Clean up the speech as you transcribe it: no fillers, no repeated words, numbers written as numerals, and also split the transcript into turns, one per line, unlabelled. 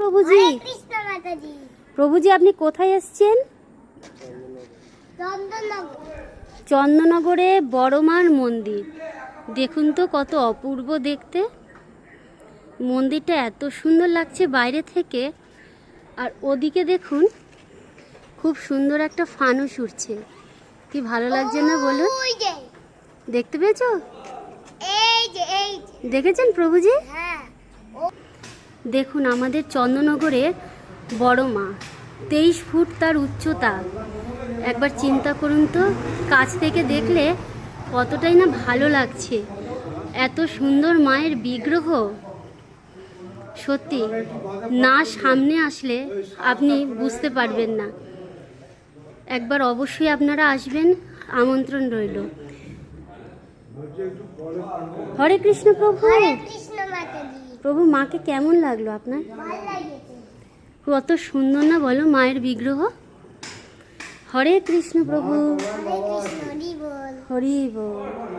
প্রভুজি। প্রভুজি আপনি কোথায় এসছেন? চন্দননগরে বড়মার মন্দির। দেখুন তো কত অপূর্ব দেখতে। মন্দিরটা এত সুন্দর লাগছে বাইরে থেকে। আর ওদিকে দেখুন খুব সুন্দর একটা ফানুস উঠছে। কি ভালো লাগছে না বলুন? দেখতে পেয়েছো? দেখেছেন প্রভুজি? দেখুন আমাদের চন্দননগরের বড় মা, 23 ফুট তার উচ্চতা। একবার চিন্তা করুন তো, কাছ থেকে দেখলে কতটাই না ভালো লাগছে। এত সুন্দর মায়ের বিগ্রহ, সত্যি না সামনে আসলে আপনি বুঝতে পারবেন না। একবার অবশ্যই আপনারা আসবেন, আমন্ত্রণ রইল। হরে কৃষ্ণ প্রভু। প্রভু মাকে কেমন লাগলো আপনার? কত সুন্দর না বলো মায়ের বিগ্রহ। হরে কৃষ্ণ প্রভু। হরি বল।